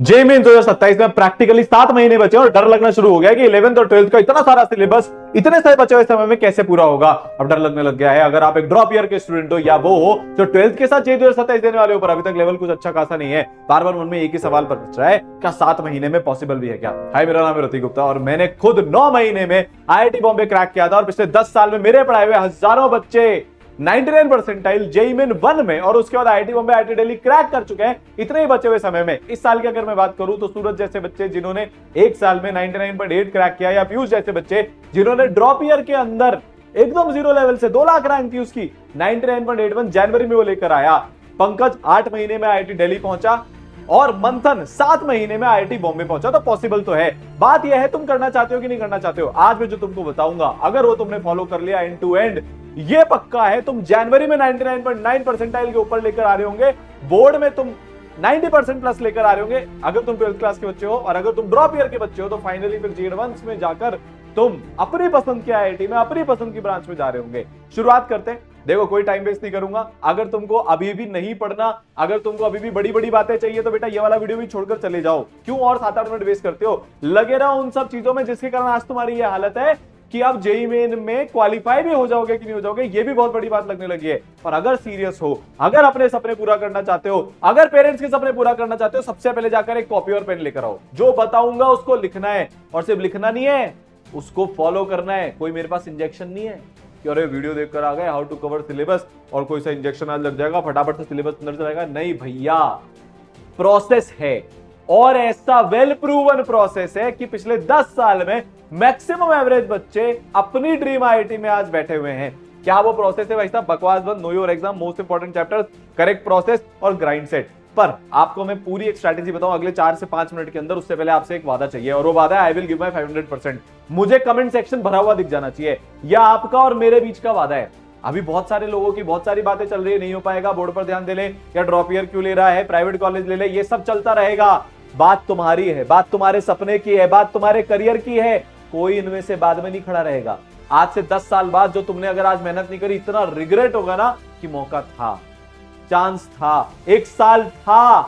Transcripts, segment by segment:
JEE mains 2027 में practically 7 महीने बचे और डर लगना शुरू हो गया कि 11th और 12th का इतना सारा सिलेबस इतने सारे बचे हुए समय में कैसे पूरा होगा। अब डर लगने लग गया है। अगर आप एक ड्रॉप ईयर के स्टूडेंट हो या वो हो जो 12th के साथ जेईई 2027 देने वाले हो पर अभी तक लेवल कुछ अच्छा खासा नहीं है, बार बार मन में एक ही सवाल पूछ रहा है, क्या 7 महीने में पॉसिबल भी है क्या? हाय, मेरा नाम है ऋतिक गुप्ता और मैंने खुद 9 महीने में आईआईटी बॉम्बे क्रैक किया था और पिछले 10 साल में मेरे पढ़ाए हुए हजारों बच्चे 99 परसेंटाइल जेईई मेन 1 में और उसके बाद IIT Bombay IIT Delhi crack कर चुके हैं इतने ही बचे हुए समय में। इस साल की अगर मैं बात करूं तो सूरज जैसे बच्चे जिन्होंने एक साल में 99.8 क्रैक किया, या पीयूष जैसे बच्चे जिन्होंने ड्रॉप ईयर के अंदर एकदम जीरो लेवल से 2 लाख रैंक थी उसकी 99.81 जनवरी में वो लेकर आया। पंकज 8 महीने में आईआईटी दिल्ली पहुंचा और मंथन 7 महीने में आईआईटी बॉम्बे पहुंचा। तो पॉसिबल तो है। बात यह है तुम करना चाहते हो कि नहीं करना चाहते हो। आज मैं जो तुमको बताऊंगा अगर वो तुमने फॉलो कर लिया एंड टू एंड, ये पक्का है तुम जनवरी में 99.9 परसेंटाइल के ऊपर लेकर आ रहे होंगे, बोर्ड में तुम 90% प्लस लेकर आ रहे होंगे अगर तुम 12th क्लास के बच्चे हो, और अगर तुम ड्रॉप ईयर के बच्चे हो तो फाइनली फिर जेईई एडवांस में जाकर तुम अपनी पसंद के आईआईटी में अपनी पसंद की ब्रांच में जा रहे होंगे। शुरुआत करते हैं। देखो, कोई टाइम वेस्ट नहीं करूंगा। अगर तुमको अभी भी नहीं पढ़ना, अगर तुमको अभी भी बड़ी बड़ी बातें चाहिए तो बेटा ये वाला वीडियो भी छोड़कर चले जाओ। क्यों और 7-8 मिनट वेस्ट करते हो? लगे रहो उन सब चीजों में जिसके कारण आज तुम्हारी ये हालत है कि आप जेईई मेन में क्वालिफाई भी हो जाओगे कि नहीं हो जाओगे, ये भी बहुत बड़ी बात लगने लगी है। और अगर सीरियस हो, अगर अपने सपने पूरा करना चाहते हो, अगर पेरेंट्स के सपने पूरा करना चाहते हो, सबसे पहले जाकर एक कॉपी और पेन लेकर आओ। जो बताऊंगा उसको लिखना है, और सिर्फ लिखना नहीं है, उसको फॉलो करना है। कोई मेरे पास इंजेक्शन नहीं है कि अरे वीडियो देखकर आ गए हाउ टू कवर सिलेबस और कोई सा इंजेक्शन आज लग जाएगा फटाफट से सिलेबस अंदर चलाएगा। नहीं भैया, प्रोसेस है और ऐसा वेल प्रूवन प्रोसेस है कि पिछले 10 साल में मैक्सिमम एवरेज बच्चे अपनी ड्रीम आईआईटी में आज बैठे हुए हैं। क्या वो प्रोसेस है भाई साहब? बकवास बंद, know your exam, most important chapters, correct process और ग्राइंड सेट। पर आपको मैं पूरी एक स्ट्रैटेजी बताऊं अगले 4 से 5 मिनट के अंदर। उससे पहले आपसे एक वादा चाहिए और वो वादा है आई विल गिव माय 500%। मुझे कमेंट सेक्शन भरा हुआ दिख जाना चाहिए। यह आपका और मेरे बीच का वादा है। अभी बहुत सारे लोगों की बहुत सारी बातें चल रही है, नहीं हो पाएगा, बोर्ड पर ध्यान दे ले, या ड्रॉप ईयर क्यों ले रहा है, प्राइवेट कॉलेज ले ले, ये सब चलता रहेगा। बात तुम्हारी है, बात तुम्हारे सपने की है, बात तुम्हारे करियर की है। कोई इनमें से बाद में नहीं खड़ा रहेगा। आज से 10 साल बाद जो तुमने अगर आज मेहनत नहीं करी, इतना रिग्रेट होगा ना कि मौका था, चांस था, 1 साल था,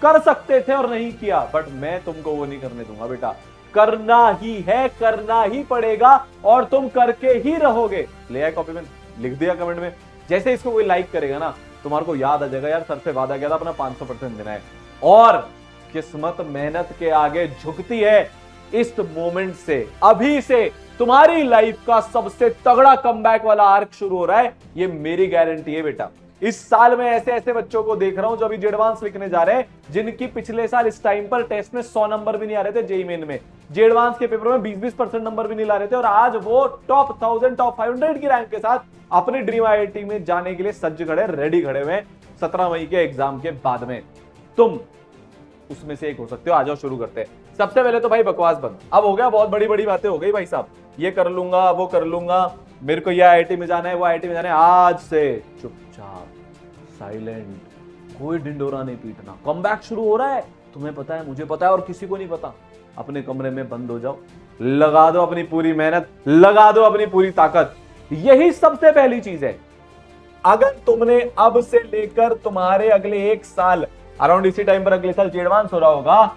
कर सकते थे और नहीं किया। बट मैं तुमको वो नहीं करने दूंगा बेटा। करना ही है, करना ही पड़ेगा और तुम करके ही रहोगे। ले आए कॉपी में, लिख दिया कमेंट में। जैसे इसको कोई लाइक करेगा ना, तुम्हारे को याद आ जाएगा यार सर से वादा किया था अपना 500% देना है। और किस्मत मेहनत के आगे झुकती है। इस मोमेंट से, अभी से तुम्हारी लाइफ का सबसे तगड़ा कमबैक वाला आर्क शुरू हो रहा है, ये मेरी गारंटी है बेटा। इस साल में ऐसे ऐसे बच्चों को देख रहा हूं जो अभी एडवांस लिखने जा रहे हैं, जिनकी पिछले साल इस टाइम पर टेस्ट में 100 नंबर भी नहीं आ रहे थे जेईई मेन में, जे एडवांस के पेपर में 20-20% नंबर भी नहीं ला रहे थे, और आज वो टॉप 1000 टॉप 500 की रैंक के साथ अपनी ड्रीम आईआईटी में जाने के लिए सज्ज खड़े, रेडी खड़े हुए 17 मई के एग्जाम के बाद में। तुम उसमें से एक हो सकते हो। आ जाओ शुरू करते हैं। सबसे पहले तो भाई बकवास बंद। अब हो गया, बहुत बड़ी बड़ी बातें हो गई भाई साहब, ये कर लूंगा वो कर लूंगा, मेरे को ये आईआईटी में जाना है वो आईआईटी में जाना है। आज से चुपचाप, साइलेंट, कोई ढिंडोरा नहीं पीटना। कमबैक शुरू हो रहा है, तुम्हें पता है, मुझे पता है और किसी को नहीं पता। अपने कमरे में बंद हो जाओ, लगा दो अपनी पूरी मेहनत, लगा दो अपनी पूरी ताकत। यही सबसे पहली चीज है। अगर तुमने अब से लेकर तुम्हारे अगले 1 साल, अराउंड इसी टाइम पर अगले साल जेईई एडवांस हो रहा होगा,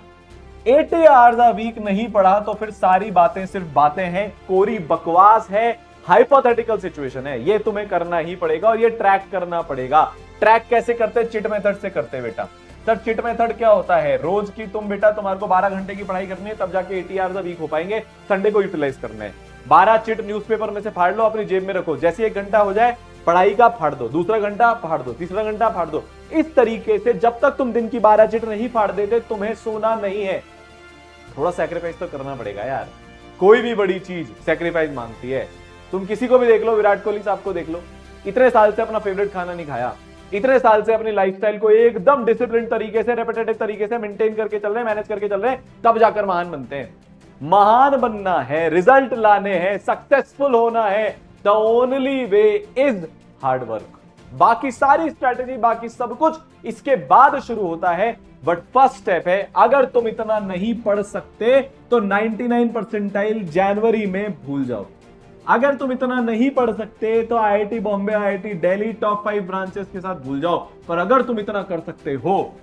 80 आवर्स अ वीक नहीं पढ़ा तो फिर सारी बातें सिर्फ बातें हैं, कोरी बकवास है, हाइपोथेटिकल सिचुएशन है। ये तुम्हें करना ही पड़ेगा और ये ट्रैक करना पड़ेगा। ट्रैक कैसे करते? चिट मेथड से करते बेटा। सर चिट मेथड क्या होता है? रोज की तुम बेटा, तुम्हारे को 12 घंटे की पढ़ाई करनी है, तब जाके 80 आवर्स अ वीक हो पाएंगे। संडे को यूटिलाइज करना है। 12 चिट न्यूज़पेपर में से फाड़ लो, अपनी जेब में रखो। जैसे 1 घंटा हो जाए पढ़ाई का, फाड़ दो, दूसरा घंटा फाड़ दो, तीसरा घंटा फाड़ दो। इस तरीके से जब तक तुम दिन की 12 चिट नहीं फाड़ देते, तुम्हें सोना नहीं है। थोड़ा सैक्रिफाइस तो करना पड़ेगा यार। कोई भी बड़ी चीज सैक्रिफाइस मांगती है। तुम किसी को भी देख लो, विराट कोहली साहब को देख लो, इतने साल से अपना फेवरेट खाना नहीं खाया, इतने साल से अपनी लाइफस्टाइल को एकदम डिसिप्लिन तरीके से, रेपिटेटिव तरीके से मेंटेन करके चल रहे हैं, मैनेज करके चल रहे हैं, तब जाकर महान बनते हैं। महान बनना है, रिजल्ट लाने हैं, सक्सेसफुल होना है, the only way is hard work. बाकी सारी स्ट्रैटेजी, बाकी सब कुछ इसके बाद शुरू होता है। बट फर्स्ट स्टेप है, अगर तुम इतना नहीं पढ़ सकते तो 99 परसेंटाइल जनवरी में भूल जाओ। अगर तुम इतना नहीं पढ़ सकते तो IIT Bombay, IIT Delhi, top 5 branches के साथ भूल जाओ। पर अगर तुम इतना कर सकते हो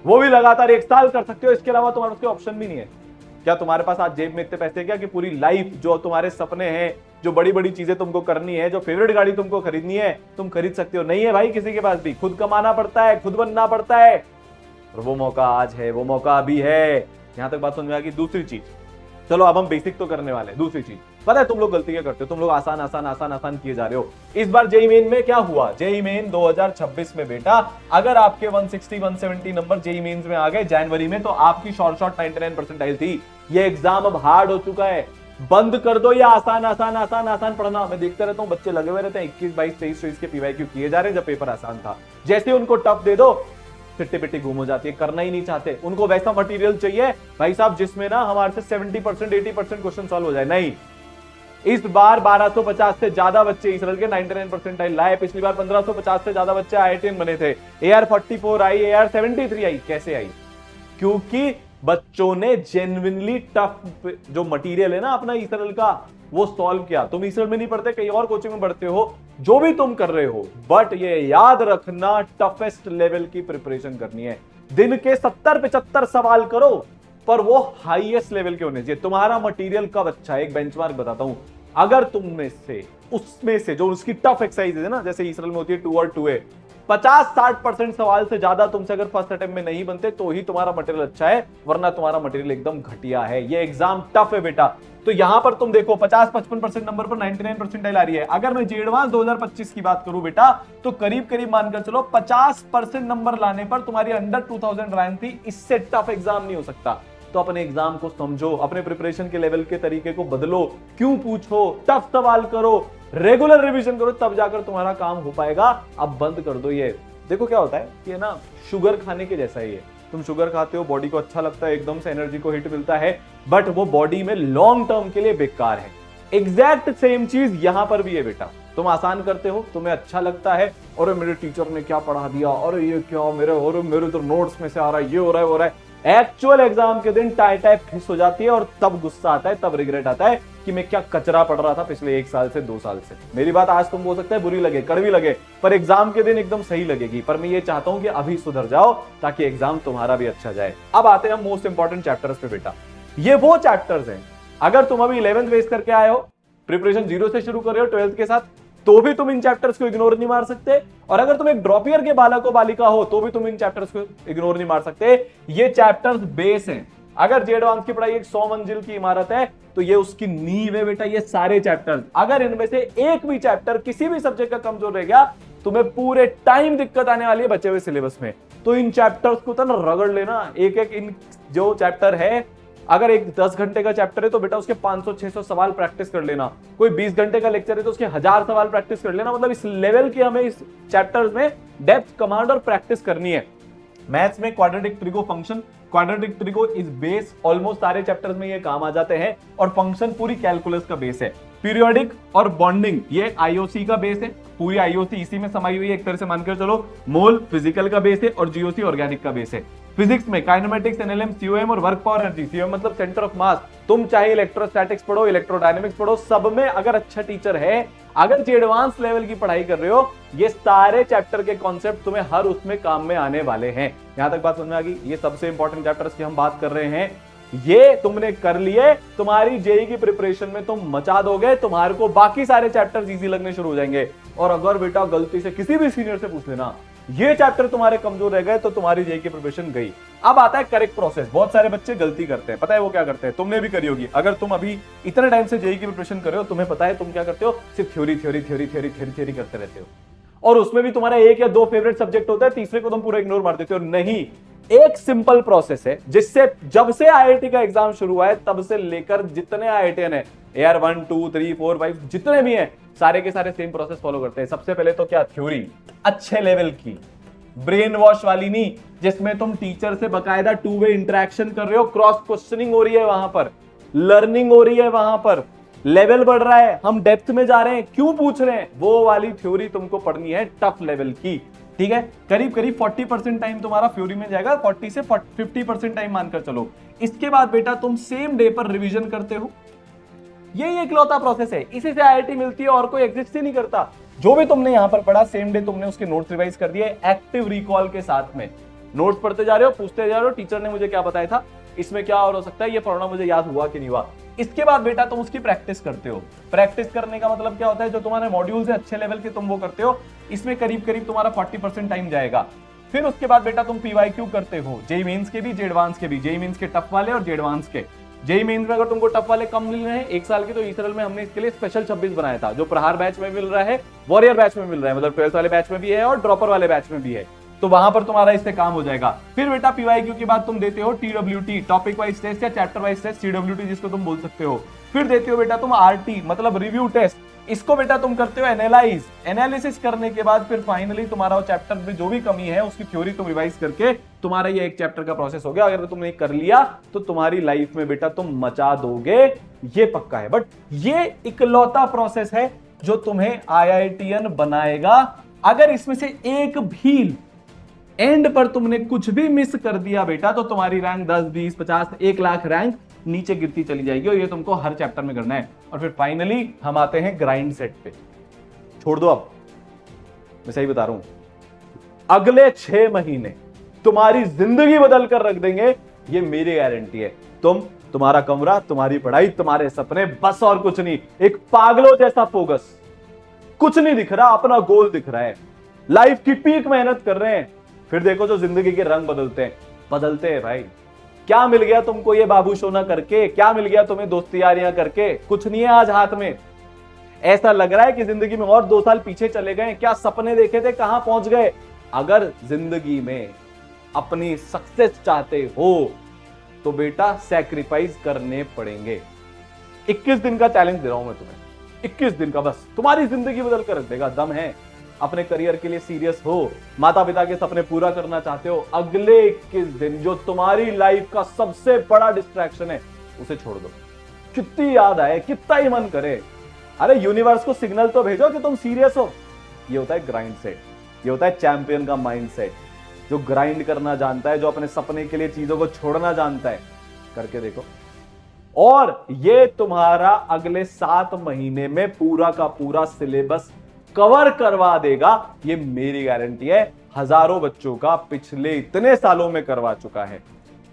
वो भी लगातार 1 साल कर सकते हो, इसके अलावा तुम्हारे उसके ऑप्शन भी नहीं है। क्या तुम्हारे पास आज जेब में इतने पैसे क्या कि पूरी लाइफ जो तुम्हारे सपने हैं, जो बड़ी बड़ी चीजें तुमको करनी है, जो फेवरेट गाड़ी तुमको खरीदनी है, तुम खरीद सकते हो? नहीं है भाई, किसी के पास भी। खुद कमाना पड़ता है, खुद बनना पड़ता है, और वो मौका आज है, वो मौका अभी है। यहां तक बात समझ में आ गई? दूसरी चीज, चलो अब हम बेसिक तो करने वाले हैं। दूसरी चीज, पता है तुम लोग गलती क्या करते हो? तुम लोग आसान आसान आसान आसान किए जा रहे हो। इस बार जेईई मेन में क्या हुआ? जेईई मेन 2026 में बेटा, अगर आपके 160 170 नंबर जेईई मेंस में आ गए जनवरी में, तो आपकी शॉर्ट 99 परसेंटाइल थी। ये एग्जाम अब हार्ड हो चुका है, बंद कर दो ये आसान आसान आसान आसान पढ़ना। मैं देखता रहता हूं, बच्चे लगे हुए रहते हैं 21 22 23 के पीवाईक्यू किए जा रहे हैं जब पेपर आसान था। जैसे उनको टफ दे दो, सिट्टी पिट्टी घूम हो जाती है, करना ही नहीं चाहते। उनको वैसा मटेरियल चाहिए भाई साहब जिसमें ना हमारे से 70% 80% क्वेश्चन सॉल्व हो जाए। नहीं, इस बार 1250 से ज्यादा बच्चे इसराइल के 99 परसेंटाइल लाए। पिछली बार 1550 से ज्यादा बच्चे आईआईटीएन बने थे। AR 44 आई, AR 73 आई। कैसे आई? क्योंकि बच्चों ने जेन्युइनली टफ जो मटेरियल है ना अपना इसराइल का, वो सॉल्व किया। तुम इसराइल में नहीं पढ़ते, कहीं और कोचिंग में पढ़ते हो, जो भी तुम कर रहे हो, बट ये याद रखना टफेस्ट लेवल की प्रिपरेशन करनी है। दिन के 70-75 सवाल करो, पर वो हाईएस्ट लेवल के होने चाहिए। तुम्हारा मटेरियल कब अच्छा है? एक बेंचमार्क बताता हूं, अगर तुम में से उसमें से जो उसकी टफ एक्सरसाइज है ना, जैसे इसराइल में होती है 2 और 2A, 50-60% सवाल से ज्यादा तुमसे अगर फर्स्ट अटेम्प्ट में नहीं बनते तो ही तुम्हारा मटेरियल अच्छा है, वरना तुम्हारा मटेरियल एकदम घटिया है। ये एग्जाम टफ है बेटा। तो यहां पर तुम देखो 50-55% नंबर पर 99 परसेंटाइल आ रही है। अगर मैं जेडवांस 2025 की बात करूं बेटा, तो करीब करीब मानकर चलो 50% नंबर लाने पर तुम्हारी अंडर 2000 रैंक थी। इससे टफ एग्जाम नहीं हो सकता। तो अपने एग्जाम को समझो, अपने प्रिपरेशन के लेवल के तरीके को बदलो, क्यों पूछो, टफ सवाल करो, रेगुलर रिवीजन करो, तब जाकर तुम्हारा काम हो पाएगा। अब बंद कर दो ये। देखो क्या होता है कि ना, शुगर खाने के जैसा ही है। तुम शुगर खाते हो, बॉडी को अच्छा लगता है, एकदम से एनर्जी को हिट मिलता है, बट वो बॉडी में लॉन्ग टर्म के लिए बेकार है। एग्जैक्ट सेम चीज यहां पर भी है बेटा। तुम आसान करते हो, तुम्हें अच्छा लगता है, और मेरे टीचर ने क्या पढ़ा दिया, और ये क्या मेरे तो नोट्स में से आ रहा है, ये हो रहा है वो हो रहा है। एक्चुअल एग्जाम के दिन टाई टाइप खिस हो जाती है, और तब गुस्सा आता है, तब रिग्रेट आता है कि मैं क्या कचरा पढ़ रहा था पिछले 1 साल से 2 साल से। मेरी बात आज तुम बोल सकते हैं बुरी लगे, कड़वी लगे, पर एग्जाम के दिन एकदम सही लगेगी। पर मैं ये चाहता हूं कि अभी सुधर जाओ, ताकि एग्जाम तुम्हारा भी अच्छा जाए। अब आते हैं हम मोस्ट इंपॉर्टेंट चैप्टर्स पे बेटा। ये वो चैप्टर्स हैं, अगर तुम अभी 11th बेस करके आए हो, प्रिपरेशन 0 से शुरू कर रहे हो 12th के साथ, तो भी तुम इन चैप्टर्स को इग्नोर नहीं मार सकते। और अगर तुम एक ड्रॉप ईयर के बालक हो, बालिका हो, तो भी तुम इन चैप्टर्स को इग्नोर नहीं मार सकते। ये चैप्टर्स बेस हैं। अगर जे एडवांस की पढ़ाई एक 100 मंजिल की इमारत है, तो ये उसकी नींव है बेटा। ये सारे चैप्टर्स, अगर इनमें से एक भी चैप्टर किसी भी सब्जेक्ट का कमजोर रह गया, तुम्हें पूरे टाइम दिक्कत आने वाली है बचे हुए सिलेबस में। तो इन चैप्टर्स को तो ना रगड़ लेना, एक एक इन जो चैप्टर है, अगर एक 10 घंटे का चैप्टर है तो बेटा उसके 500-600 सवाल प्रैक्टिस कर लेना। कोई 20 घंटे का लेक्चर है तो उसके 1000 सवाल प्रैक्टिस कर लेना। मतलब इस लेवल की हमें इस चैप्टर्स में डेप्थ, कमांड और प्रैक्टिस करनी है। मैथ्स में quadratic trigo function, quadratic trigo is base, almost सारे चैप्टर्स में ये काम आ जाते हैं। और फंक्शन पूरी कैलकुलस का बेस है। पीरियोडिक और बॉन्डिंग ये आईओसी का बेस है। पूरी आईओसी इसी में समाई हुई है, एक तरह से मानकर चलो। मोल फिजिकल का बेस है, और जीओसी ऑर्गेनिक का बेस है। फिजिक्स में काइनेमेटिक्स, एनएलएम, सीओएम और वर्क पावर एनर्जी। सीओएम मतलब सेंटर ऑफ मास। तुम चाहे इलेक्ट्रोस्टैटिक्स पढ़ो, इलेक्ट्रोडायनेमिक्स पढ़ो, सब में अगर अच्छा टीचर है, अगर जो एडवांस लेवल की पढ़ाई कर रहे हो, ये सारे चैप्टर के कॉन्सेप्ट तुम्हें हर उसमें काम में आने वाले हैं। यहां तक बात समझ में आ गई? ये सबसे इंपॉर्टेंट चैप्टर्स की हम बात कर रहे हैं। ये तुमने कर लिए, तुम्हारी जेई की प्रिपरेशन में तुम मचा दोगे, तुम्हारे को बाकी सारे चैप्टर्स इजी लगने शुरू हो जाएंगे। और अगर बेटा गलती से किसी भी सीनियर से पूछ लेना, ये चैप्टर तुम्हारे कमजोर रह गए, तो तुम्हारी जेई की प्रिपरेशन गई। अब आता है करेक्ट प्रोसेस। बहुत सारे बच्चे गलती करते हैं, पता है वो क्या करते हैं? तुमने भी करी होगी। अगर तुम अभी इतने टाइम से जेई की प्रिपरेशन कर रहे हो, तुम्हें पता है तुम क्या करते हो? सिर्फ थ्योरी करते रहते हो। और उसमें भी तुम्हारा 1 या 2 फेवरेट सब्जेक्ट होता है, तीसरे को तुम पूरा इग्नोर मार देते हो। नहीं, एक सिंपल प्रोसेस है, जिससे जब से आईआईटी का एग्जाम शुरू हुआ है, तब से लेकर जितने आईआईटीएन है, AR 1 2 3 4 5 जितने भी हैं, सारे के सारे सेम प्रोसेस फॉलो करते हैं। सबसे पहले तो क्या? थ्योरी अच्छे लेवल की, ब्रेन वॉश वाली नहीं, जिसमें तुम टीचर से बकायदा 2 वे इंटरेक्शन कर रहे हो, क्रॉस क्वेश्चनिंग हो रही है, वहां पर लर्निंग हो रही है, वहां पर लेवल बढ़ रहा है, हम डेप्थ में जा रहे हैं, क्यों पूछ रहे हैं, वो वाली थ्योरी तुमको पढ़नी है टफ लेवल की। ठीक है, करीब करीब 40% टाइम तुम्हारा थ्योरी में जाएगा, 40 से 50% टाइम मानकर चलो। इसके बाद बेटा तुम सेम डे पर रिवीजन करते हो। यही इकलौता प्रोसेस है, इसी से आईआईटी मिलती है, और कोई एग्जिस्ट ही नहीं करता। जो भी तुमने यहां पर पढ़ा, सेम डे तुमने उसके नोट्स रिवाइज कर दिए एक्टिव रिकॉल के साथ में। नोट्स पढ़ते जा रहे हो, पूछते जा रहे हो टीचर ने मुझे क्या बताया था, इसमें क्या और हो सकता है, ये फॉर्मूला मुझे याद हुआ कि नहीं हुआ। इसके बाद बेटा तुम उसकी प्रैक्टिस करते हो। प्रैक्टिस करने का मतलब क्या होता है, जो तुम्हारे मॉड्यूल से अच्छे लेवल के तुम वो करते हो, इसमें करीब करीब तुम्हारा 40% टाइम जाएगा। फिर उसके बाद बेटा तुम पीवाईक्यू करते हो, जेई मेंस के भी, जे एडवांस के भी, जेई मेंस के टफ वाले और जे एडवांस के। जेई मेंस में अगर तुमको टफ वाले कम मिल रहे हैं 1 साल के, तो ईसरल में हमने इसके लिए स्पेशल 26 बनाया था, जो प्रहार बैच में मिल रहा है, वॉरियर बैच में मिल रहा है, मतलब 12th वाले बैच में भी है और ड्रॉपर वाले बैच में भी है, तो वहां पर तुम्हारा इससे काम हो जाएगा। फिर बेटा पीवाईक्यू के बाद तुम देते हो टीडब्ल्यूटी, टॉपिक वाइज टेस्ट या चैप्टर वाइज टेस्ट, सीडब्ल्यूटी जिसको तुम बोल सकते हो। फिर देते हो बेटा तुम आरटी, मतलब रिव्यू टेस्ट, इसको बेटा तुम करते हो एनालाइज, एनालिसिस करने के बाद फिर फाइनली तुम्हारा वो चैप्टर में जो भी कमी है उसकी थ्योरी तुम रिवाइज करके तुम्हारा ये एक चैप्टर का प्रोसेस हो गया। अगर तुमने कर लिया तो तुम्हारी लाइफ में बेटा तुम मचा दोगे, ये पक्का है। बट ये इकलौता प्रोसेस है जो तुम्हें आईआईटीएन बनाएगा। अगर इसमें से एक भी एंड पर तुमने कुछ भी मिस कर दिया बेटा, तो तुम्हारी रैंक 10, 20, 50, 1 लाख रैंक नीचे गिरती चली जाएगी, और ये तुमको हर चैप्टर में करना है। और फिर फाइनली हम आते हैं ग्राइंड सेट पे। छोड़ दो, अब मैं सही बता रहा हूं, अगले 6 महीने तुम्हारी जिंदगी बदल कर रख देंगे, ये मेरी गारंटी है। तुम्हारा कमरा, तुम्हारी पढ़ाई, तुम्हारे सपने, बस और कुछ नहीं। एक पागलों जैसा फोकस, कुछ नहीं दिख रहा, अपना गोल दिख रहा है, लाइफ की पीक मेहनत कर रहे हैं। फिर देखो जो जिंदगी के रंग बदलते हैं भाई। क्या मिल गया तुमको ये बाबू सोना करके, क्या मिल गया तुम्हें दोस्ती यारियां करके, कुछ नहीं है आज हाथ में। ऐसा लग रहा है कि जिंदगी में और 2 साल पीछे चले गए, क्या सपने देखे थे कहां पहुंच गए। अगर जिंदगी में अपनी सक्सेस चाहते हो तो बेटा सैक्रिफाइस करने पड़ेंगे। 21 दिन का चैलेंज दे रहा हूं मैं तुम्हें, 21 दिन का, बस तुम्हारी जिंदगी बदल कर रख देगा। दम है, अपने करियर के लिए सीरियस हो, माता पिता के सपने पूरा करना चाहते हो, अगले 21 दिन जो तुम्हारी लाइफ का सबसे बड़ा डिस्ट्रैक्शन है उसे छोड़ दो। कितनी याद आए, कितना ही मन करे, अरे यूनिवर्स को सिग्नल तो भेजो कि तुम सीरियस हो। ये होता है ग्राइंड सेट, ये होता है चैंपियन का माइंडसेट, जो ग्राइंड करना जानता है, जो अपने सपने के लिए चीजों को छोड़ना जानता है। करके देखो, और ये तुम्हारा अगले 7 महीने में पूरा का पूरा सिलेबस कवर करवा देगा, ये मेरी गारंटी है। हजारों बच्चों का पिछले इतने सालों में करवा चुका है।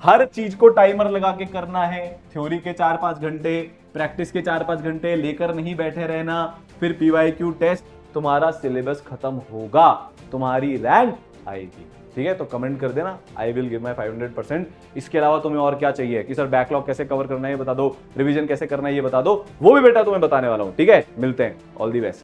हर चीज को टाइमर लगा के करना है, थ्योरी के 4-5 घंटे, प्रैक्टिस के 4-5 घंटे लेकर नहीं बैठे रहना, फिर पीवाईक्यू टेस्ट, तुम्हारा सिलेबस खत्म होगा, तुम्हारी रैंक आएगी। ठीक है, तो कमेंट कर देना, आई विल गिव माई 500%। इसके अलावा तुम्हें और क्या चाहिए कि सर बैकलॉग कैसे कवर करना है ये बता दो, रिवीजन कैसे करना है ये बता दो, वो भी बेटा तुम्हें बताने वाला हूं। ठीक है, मिलते हैं, ऑल दी बेस्ट।